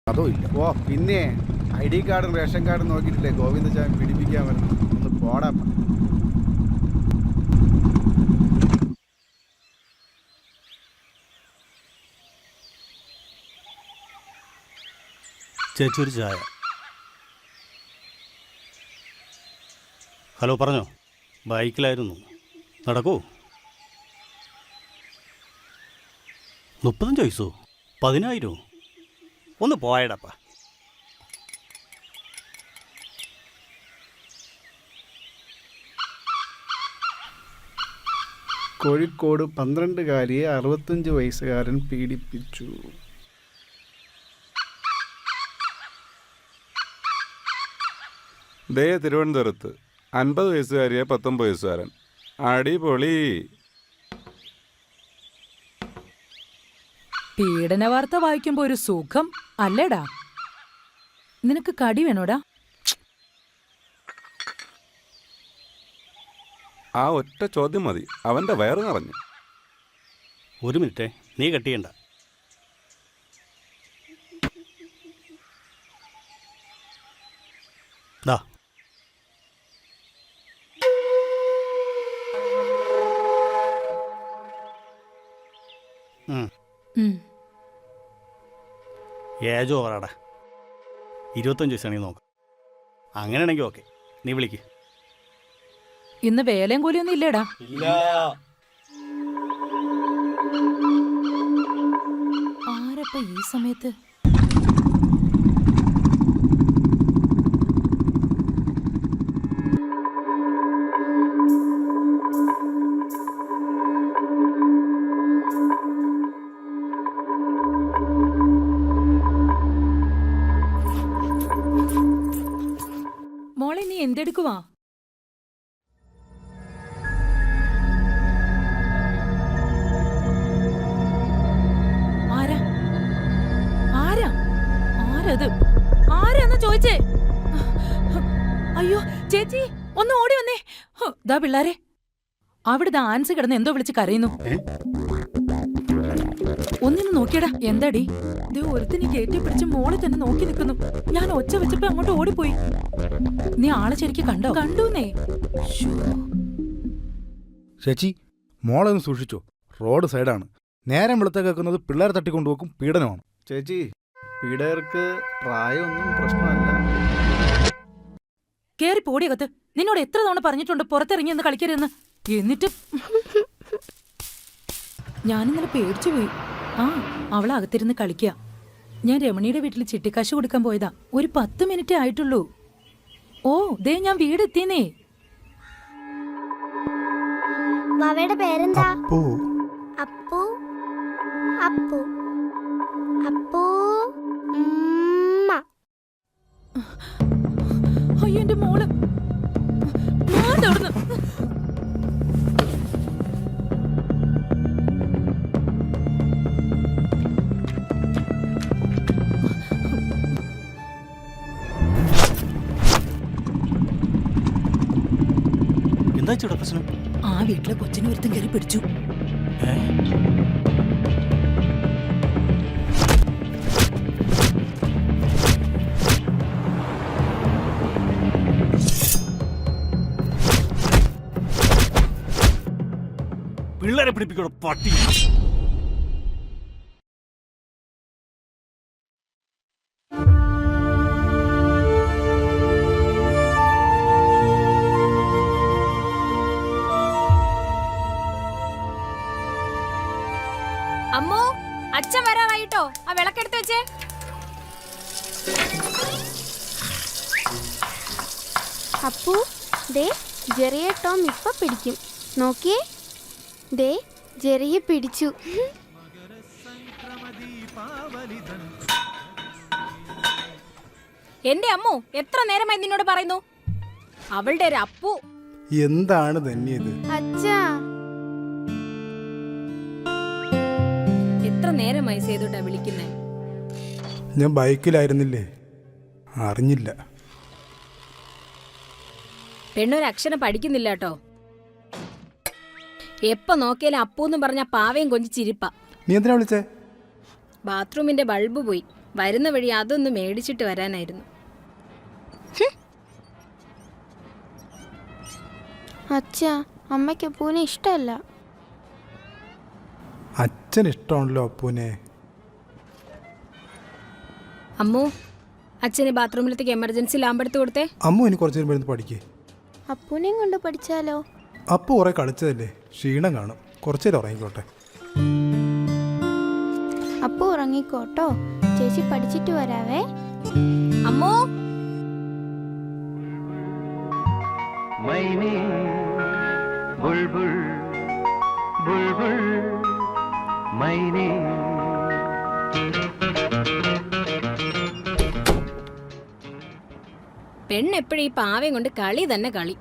അതും ഇല്ല. ഓ പിന്നെ ID കാർഡും റേഷൻ കാർഡും നോക്കിയിട്ടില്ലേ ഗോവിന്ദചാമി പിടിപ്പിക്കാൻ വരുന്നത്? ഒന്ന് പോടാ. ചേച്ചി ഒരു ചായ. ഹലോ, പറഞ്ഞോ. ബൈക്കിലായിരുന്നു. നടക്കൂ. 35 വയസ്സോ? 10,000? ഒന്ന് പോയടപ്പാ. കോഴിക്കോട് 12-കാരിയെ 65 വയസ്സുകാരൻ പീഡിപ്പിച്ചു. ദേ തിരുവനന്തപുരത്ത് 50 വയസ്സുകാരിയെ 19 വയസ്സുകാരൻ. അടിപൊളി. പീഡന വാർത്ത വായിക്കുമ്പോ ഒരു സുഖം അല്ലേടാ. നിനക്ക് കടി വേണോടാ? ആ ഒറ്റ ചോദ്യം മതി, അവന്റെ വയറ് നിറഞ്ഞു. ഒരു മിനിറ്റേ, നീ കട്ടിയണ്ട. ദാ ഏജ് ഓവറാടാ. 25 വയസ്സാണെങ്കിൽ നോക്കാം. അങ്ങനെയാണെങ്കിൽ ഓക്കെ, നീ വിളിക്ക്. ഇന്ന് വേലയും കൂലിയൊന്നും ഇല്ലേടാ? ആരപ്പ ഈ സമയത്ത്? മോളെ, നീ എന്തെടുക്കുവാ? ആരാന്ന് ചോദിച്ചേ? അയ്യോ ചേച്ചി, ഒന്ന് ഓടി വന്നേ. ദാ പിള്ളാരെ, അവിടെ ആൻസ് കിടന്ന് എന്തോ വിളിച്ച് കരയുന്നു. ഒന്നിന്ന് നോക്കിയടാ. എന്താടി? ദേ ഒരുത്തിനി കയറ്റി പിടിച്ച് മോളെ തന്നെ നോക്കി നിൽക്കുന്നു. ഞാൻ ഒച്ച വെച്ചപ്പോ അങ്ങോട്ട് ഓടിപ്പോയി. നീ ആളെ ശരിക്കും കണ്ടോ? കണ്ടൂന്നേ. ചേച്ചി, മോളെ ഒന്ന് സൂക്ഷിച്ചോ. റോഡ് സൈഡാണ്. നേരം വെളുത്ത കേൾക്കുന്നത് പിള്ളേരെ തട്ടിക്കൊണ്ടുപോക്കും പീഡനമാണ്. ചേച്ചി, പീഡകർക്ക് പ്രായമൊന്നും പ്രശ്നമല്ല. കേറി പോടിയകത്ത്. നിന്നോട് എത്ര തവണ പറഞ്ഞിട്ടുണ്ട് പുറത്തിറങ്ങി എന്ന് കളിക്കരുതെന്ന്. എന്നിട്ട് ഞാനിന്നലെ പേടിച്ചു പോയി. അവളെ അകത്തിരുന്ന് കളിക്കുക. ഞാൻ രമണിയുടെ വീട്ടിൽ ചിട്ടിക്കാശ് കൊടുക്കാൻ പോയതാ. ഒരു 10 മിനിറ്റേ ആയിട്ടുള്ളൂ. ഓ ദേ ഞാൻ വീടെത്തിയെന്നേ. വാവയുടെ പേരെന്താ? അപ്പു. അപ്പു. അപ്പു. അപ്പു. അയ്യോ എന്റെ മോള്. എന്താ ചേട്ടാ പ്രശ്നം? ആ വീട്ടിലെ കൊച്ചിനെ ഒരുത്തം കയറി പിടിച്ചു. പിള്ളേരെ പിടിപ്പിക്കണോ പട്ടി? അമ്മോ, അച്ഛൻ വരാറായിട്ടോ. ആ വിളക്കെടുത്ത് വെച്ചേ. അപ്പു, ദേ ജെറിയെ ടോം ഇപ്പൊ പിടിക്കും. നോക്കിയേ, ദേ ജെറിയെ പിടിച്ചു. എന്റെ അമ്മോ, എത്ര നേരമായി നിന്നോട് പറയുന്നു. അവളുടെ ഒരു അപ്പു. എന്താണ് ധന്യത്? അച്ഛാ, എത്ര നേരമായി സേതുട്ടാ വിളിക്കുന്നേ? ഞാൻ ബൈക്കിലായിരുന്നില്ലേ, അറിഞ്ഞില്ല. പെണ്ണൊരു അക്ഷരം പഠിക്കുന്നില്ല കേട്ടോ. എപ്പോ നോക്കിയാലും അപ്പൂന്നും പറഞ്ഞ പാവയും കൊഞ്ചിച്ചിരിപ്പ. നീ എന്തിനാ വിളിച്ചേ? ബാത്റൂമിന്റെ ബൾബ് പോയി. വരുന്ന വഴി അതൊന്ന് മേടിച്ചിട്ട് വരാനായിരുന്നു. അച്ഛാ, അമ്മയ്ക്ക് അപ്പൂനെ ഇഷ്ടമല്ല. അച്ഛൻ ഇഷ്ടമാണല്ലോ അപ്പൂനെ. അമ്മു, അച്ഛന് ബാത്റൂമിലത്തേക്ക് എമർജൻസി ലാമ്പെടുത്ത് കൊടുത്തേ. അമ്മു ഇനി കുറച്ച് നേരം ഇരുന്ന് പഠിക്കേ. അപ്പൂനെയും കൊണ്ട് പഠിച്ചാലോ? അപ്പു കുറെ കളിച്ചതല്ലേ, ക്ഷീണം കാണും. കുറച്ചു നേരം ഉറങ്ങിക്കോട്ടെ. അപ്പു ഉറങ്ങിക്കോട്ടോ, ചേച്ചി പഠിച്ചിട്ട് വരാവേ. അമ്മു, मैंने बुलबुल बुलबुल मैंने പെണ്ണെപ്പോഴും ഈ പാവയും കൊണ്ട് കളി തന്നെ കളി.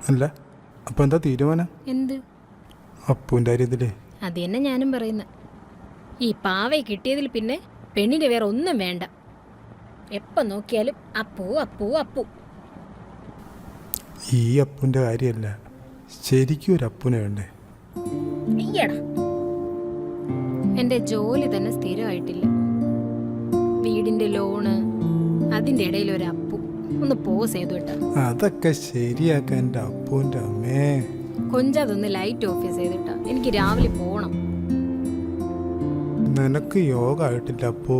അല്ല അപ്പൊ എന്താ തീരുമാനം? എന്ത്? അപ്പൂൻ്റെ കാര്യത്തിലേ അത് തന്നെ ഞാനും പറയുന്നത്. ഈ പാവയെ കിട്ടിയതിൽ പിന്നെ പെണ്ണിന്റെ വേറെ ഒന്നും വേണ്ട. എപ്പം നോക്കിയാലും അപ്പൂ അപ്പൂ അപ്പൂ. ഈ അപ്പൂൻ്റെ കാര്യമല്ല, ശരിക്കും ഒരു അപ്പൂനെ വേണ്ടേ? അയ്യടാ, എന്റെ ജോലി തന്നെ സ്ഥിരമായിട്ടില്ല. വീടിന്റെ ലോണ്, അതിന്റെ ഇടയിൽ ഒരു അപ്പു. ഒന്ന് പോസ് ചെയ്തു കേട്ടാ. അതൊക്കെ ശരിയാക്കാൻ എൻ്റെ അപ്പൂൻ്റെ അമ്മേ. കൊഞ്ചാതൊന്ന് ലൈറ്റ് ഓഫ് ചെയ്തിട്ടാ. എനിക്ക് രാവിലെ പോണം. നിനക്ക് യോഗ ആയിട്ടില്ല അപ്പോ.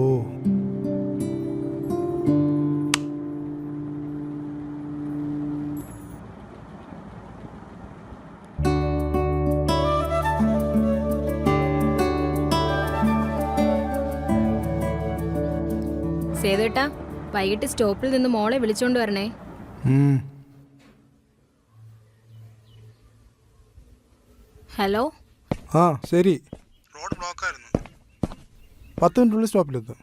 സേതുട്ടാ, വൈകിട്ട് സ്റ്റോപ്പിൽ നിന്ന് മോളെ വിളിച്ചോണ്ട് വരണേ. ഹലോ. ആ ശരി. റോഡ് ബ്ലോക്ക് ആയിരുന്നു. 10 മിനിറ്റുള്ളിൽ സ്റ്റോപ്പിലെത്തും.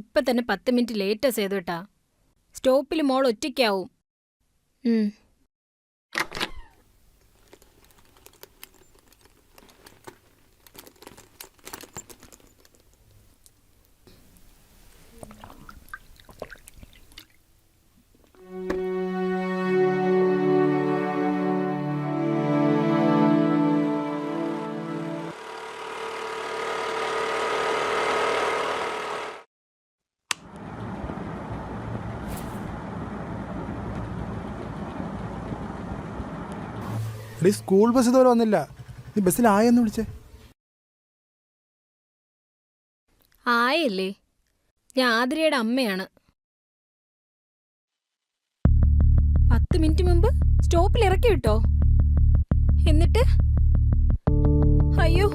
ഇപ്പൊ തന്നെ 10 മിനിറ്റ് ലേറ്റാ സേതുട്ടാ. സ്റ്റോപ്പിൽ മോൾ ഒറ്റയ്ക്കാവും. എടീ, സ്കൂൾ ബസ് ഇതുവരെ വന്നില്ല. നീ ബസ്സിലായെന്ന് വിളിച്ചേ. ആയല്ലേ, ഞാൻ ആതിരയുടെ അമ്മയാണ്. 10 മിനിറ്റ് മുമ്പ് സ്റ്റോപ്പിൽ ഇറക്കി വിട്ടോ. എന്നിട്ട് അയ്യോ,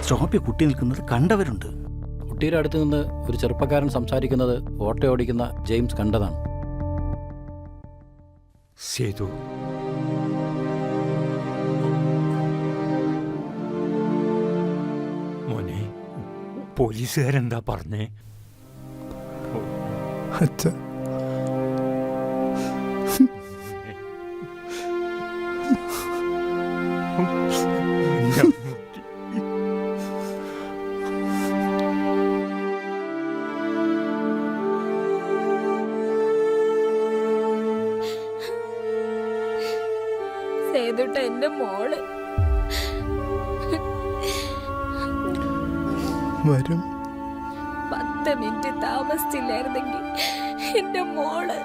സ്റ്റോപ്പിൽ കുട്ടി നിൽക്കുന്നത് കണ്ടവരുണ്ട്. കുട്ടിയുടെ അടുത്ത് നിന്ന് ഒരു ചെറുപ്പക്കാരൻ സംസാരിക്കുന്നത് ഓട്ടോ ഓടിക്കുന്ന ജെയിംസ് കണ്ടതാണ്. സേതു, മോനെ, പോലീസുകാരെന്താ പറഞ്ഞേ? അച്ഛാ, സേതുട്ട എന്റെ മോള് വരും. 10 മിനിറ്റ് താമസിച്ചില്ലായിരുന്നെങ്കിൽ എന്റെ മോള്.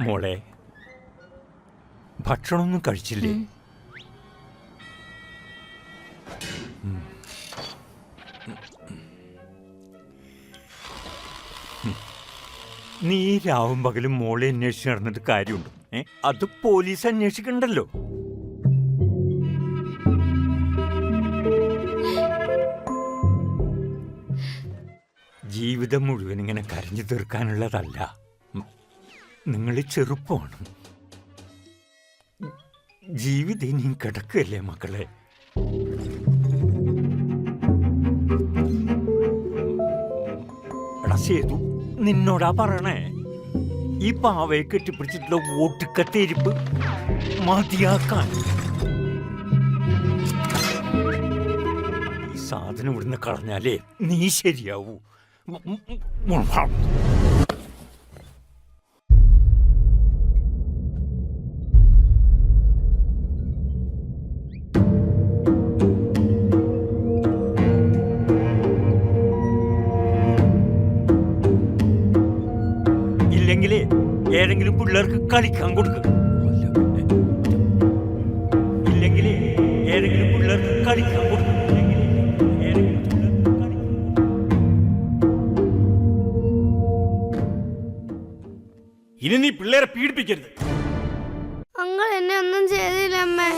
മോളെ, ഭക്ഷണമൊന്നും കഴിച്ചില്ലേ? നീ രാവും പകലും മോളെ അന്വേഷിച്ച് നടന്നിട്ട് കാര്യമുണ്ട്. അത് പോലീസ് അന്വേഷിക്കണ്ടല്ലോ. ജീവിതം മുഴുവൻ ഇങ്ങനെ കരഞ്ഞു തീർക്കാനുള്ളതല്ല. നിങ്ങൾ ചെറുപ്പമാണ്. ജീവിതം ഇനിയും കിടക്കല്ലേ മക്കളെ. എടാ സേതു, നിന്നോടാ പറയണേ, ഈ പാവയെ കെട്ടിപ്പിടിച്ചിട്ടുള്ള ഒട്ടുക്കത്തേരിപ്പ് മതിയാക്കാൻ. ഈ സാധനം ഇവിടുന്ന് കളഞ്ഞാലേ നീ ശരിയാവൂ. ഇല്ലെങ്കിലേ ഏതെങ്കിലും പിള്ളേർക്ക് കളിക്കാൻ കൊടുക്കും. ഇല്ലെങ്കിലേ ഏതെങ്കിലും പിള്ളേർക്ക് കളിക്കാൻ കൊടുക്കും. ഇനി നീ പിള്ളേരെ പീഡിപ്പിക്കരുത്. അങ്ങൾ എന്നെ ഒന്നും ചെയ്തില്ല അമ്മേ.